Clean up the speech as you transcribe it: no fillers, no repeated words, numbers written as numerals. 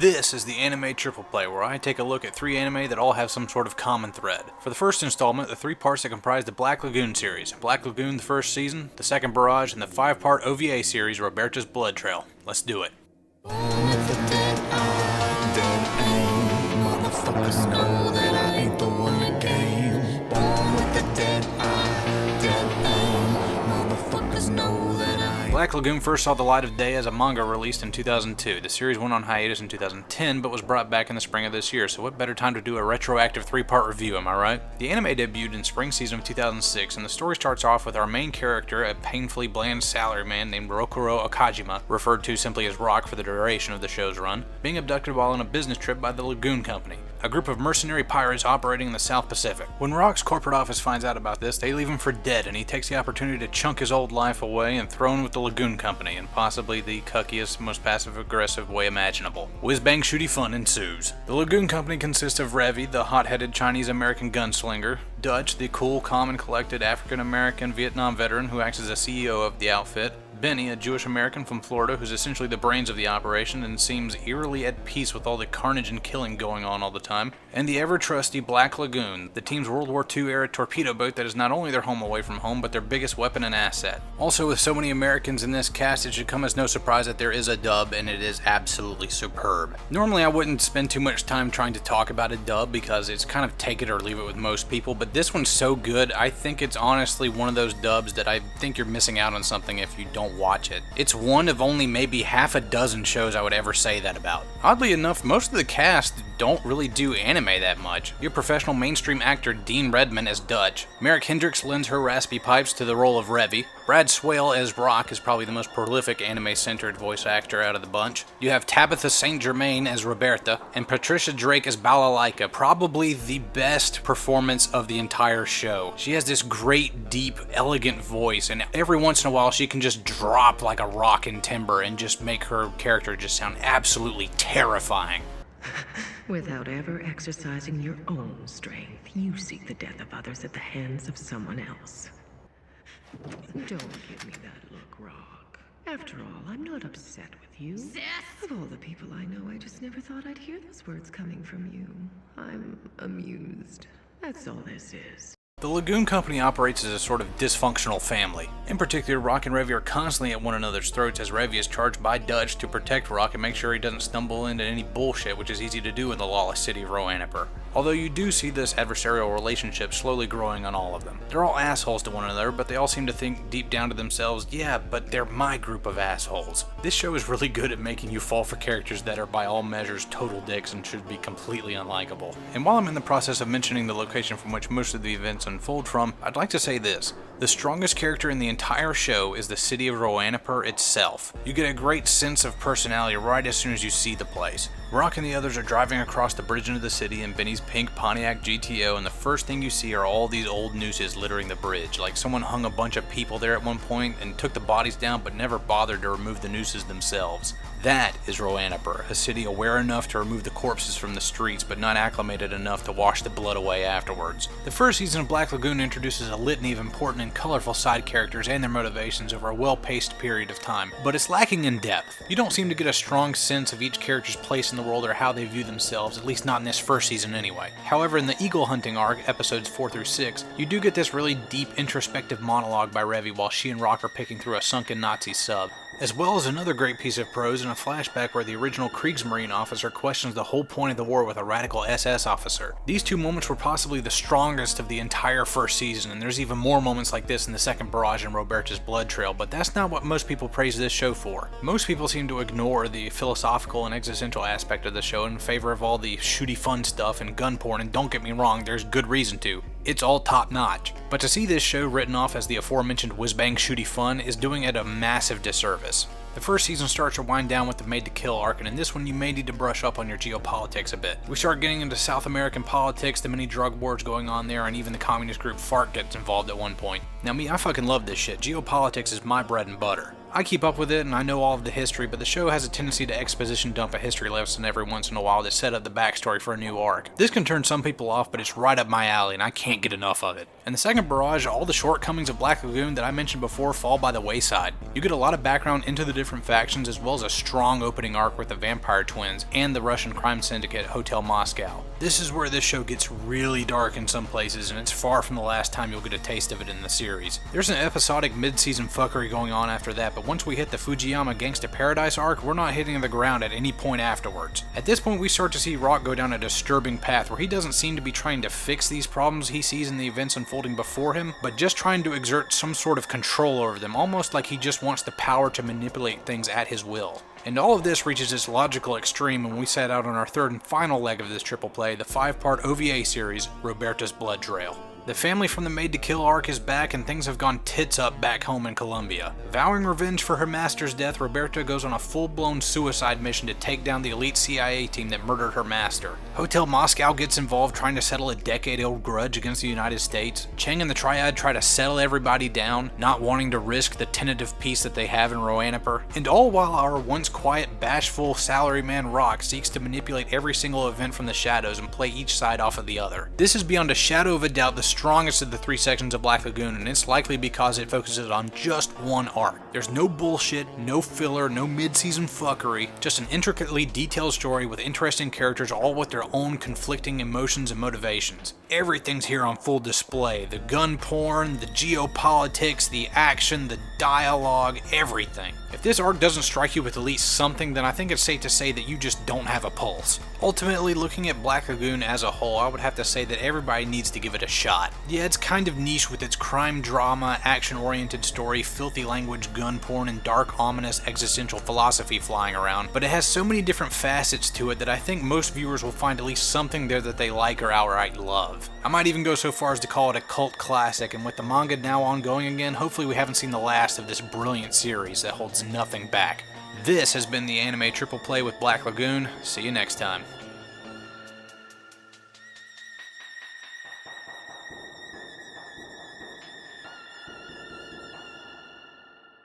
This is the Anime Triple Play, where I take a look at 3 anime that all have some sort of common thread. For the first installment, the 3 parts that comprise the Black Lagoon series. Black Lagoon the first season, the Second Barrage, and the 5-part OVA series, Roberta's Blood Trail. Let's do it. Black Lagoon first saw the light of day as a manga released in 2002. The series went on hiatus in 2010, but was brought back in the spring of this year, so what better time to do a retroactive 3-part review, am I right? The anime debuted in spring season of 2006, and the story starts off with our main character, a painfully bland salaryman named Rokuro Okajima, referred to simply as Rock for the duration of the show's run, being abducted while on a business trip by the Lagoon Company, a group of mercenary pirates operating in the South Pacific. When Rock's corporate office finds out about this, they leave him for dead, and he takes the opportunity to chunk his old life away and throw in with the Lagoon Company in possibly the cuckiest, most passive-aggressive way imaginable. Whiz-bang shooty fun ensues. The Lagoon Company consists of Revi, the hot-headed Chinese-American gunslinger, Dutch, the cool, calm, and collected African-American Vietnam veteran who acts as a CEO of the outfit, Benny, a Jewish American from Florida who's essentially the brains of the operation and seems eerily at peace with all the carnage and killing going on all the time, and the ever-trusty Black Lagoon, the team's World War II-era torpedo boat that is not only their home away from home, but their biggest weapon and asset. Also, with so many Americans in this cast, it should come as no surprise that there is a dub, and it is absolutely superb. Normally, I wouldn't spend too much time trying to talk about a dub because it's kind of take it or leave it with most people, but this one's so good, I think it's honestly one of those dubs that I think you're missing out on something if you don't watch it. It's one of only maybe half a dozen shows I would ever say that about. Oddly enough, most of the cast don't really do anime that much. Your professional mainstream actor Dean Redmond as Dutch, Merrick Hendricks lends her raspy pipes to the role of Revi, Brad Swale as Rock is probably the most prolific anime-centered voice actor out of the bunch. You have Tabitha St. Germain as Roberta, and Patricia Drake as Balalaika, probably the best performance of the entire show. She has this great, deep, elegant voice, and every once in a while she can just drop like a rock in timber and just make her character just sound absolutely terrifying. Without ever exercising your own strength, you seek the death of others at the hands of someone else. Don't give me that look, Rock. After all, I'm not upset with you. Of all the people I know, I just never thought I'd hear those words coming from you. I'm amused. That's all this is. The Lagoon Company operates as a sort of dysfunctional family. In particular, Rock and Revi are constantly at one another's throats as Revi is charged by Dutch to protect Rock and make sure he doesn't stumble into any bullshit, which is easy to do in the lawless city of Roanapur. Although you do see this adversarial relationship slowly growing on all of them. They're all assholes to one another, but they all seem to think deep down to themselves, yeah, but they're my group of assholes. This show is really good at making you fall for characters that are by all measures total dicks and should be completely unlikable. And while I'm in the process of mentioning the location from which most of the events unfold from, I'd like to say this. The strongest character in the entire show is the city of Roanapur itself. You get a great sense of personality right as soon as you see the place. Rock and the others are driving across the bridge into the city in Benny's pink Pontiac GTO, and the first thing you see are all these old nooses littering the bridge. Like someone hung a bunch of people there at one point and took the bodies down but never bothered to remove the nooses themselves. That is Roanapur, a city aware enough to remove the corpses from the streets but not acclimated enough to wash the blood away afterwards. The first season of Black Lagoon introduces a litany of important and colorful side characters and their motivations over a well-paced period of time, but it's lacking in depth. You don't seem to get a strong sense of each character's place in the world or how they view themselves, at least not in this first season anyway. However, in the Eagle Hunting arc, episodes 4 through 6, you do get this really deep introspective monologue by Revi while she and Rock are picking through a sunken Nazi sub, as well as another great piece of prose in a flashback where the original Kriegsmarine officer questions the whole point of the war with a radical SS officer. These 2 moments were possibly the strongest of the entire first season, and there's even more moments like this in the Second Barrage and Roberta's Blood Trail, but that's not what most people praise this show for. Most people seem to ignore the philosophical and existential aspect of the show in favor of all the shooty fun stuff and gun porn, and don't get me wrong, there's good reason to. It's all top notch. But to see this show written off as the aforementioned whiz-bang shooty fun is doing it a massive disservice. The first season starts to wind down with the Made to Kill arc, and in this one you may need to brush up on your geopolitics a bit. We start getting into South American politics, the many drug wars going on there, and even the communist group FARC gets involved at one point. Now me, I fucking love this shit. Geopolitics is my bread and butter. I keep up with it and I know all of the history, but the show has a tendency to exposition dump a history lesson every once in a while to set up the backstory for a new arc. This can turn some people off, but it's right up my alley and I can't get enough of it. In the Second Barrage, all the shortcomings of Black Lagoon that I mentioned before fall by the wayside. You get a lot of background into the different factions as well as a strong opening arc with the vampire twins and the Russian crime syndicate Hotel Moscow. This is where this show gets really dark in some places, and it's far from the last time you'll get a taste of it in the series. There's an episodic mid-season fuckery going on after that, but once we hit the Fujiyama Gangsta Paradise arc, we're not hitting the ground at any point afterwards. At this point, we start to see Rock go down a disturbing path where he doesn't seem to be trying to fix these problems he sees in the events unfolding before him, but just trying to exert some sort of control over them, almost like he just wants the power to manipulate things at his will. And all of this reaches its logical extreme when we set out on our third and final leg of this triple play, the 5-part OVA series, Roberta's Blood Trail. The family from the Made to Kill arc is back and things have gone tits up back home in Colombia. Vowing revenge for her master's death, Roberta goes on a full-blown suicide mission to take down the elite CIA team that murdered her master. Hotel Moscow gets involved trying to settle a decade-old grudge against the United States. Chang and the Triad try to settle everybody down, not wanting to risk the tentative peace that they have in Roanoke. And all while our once quiet, bashful salaryman Rock seeks to manipulate every single event from the shadows and play each side off of the other. This is beyond a shadow of a doubt the strongest of the 3 sections of Black Lagoon, and it's likely because it focuses on just one arc. There's no bullshit, no filler, no mid-season fuckery, just an intricately detailed story with interesting characters all with their own conflicting emotions and motivations. Everything's here on full display. The gun porn, the geopolitics, the action, the dialogue, everything. If this arc doesn't strike you with at least something, then I think it's safe to say that you just don't have a pulse. Ultimately, looking at Black Lagoon as a whole, I would have to say that everybody needs to give it a shot. Yeah, it's kind of niche with its crime drama, action-oriented story, filthy language, gun porn, and dark, ominous existential philosophy flying around, but it has so many different facets to it that I think most viewers will find at least something there that they like or outright love. I might even go so far as to call it a cult classic, and with the manga now ongoing again, hopefully we haven't seen the last of this brilliant series that holds nothing back. This has been the Anime Triple Play with Black Lagoon. See you next time.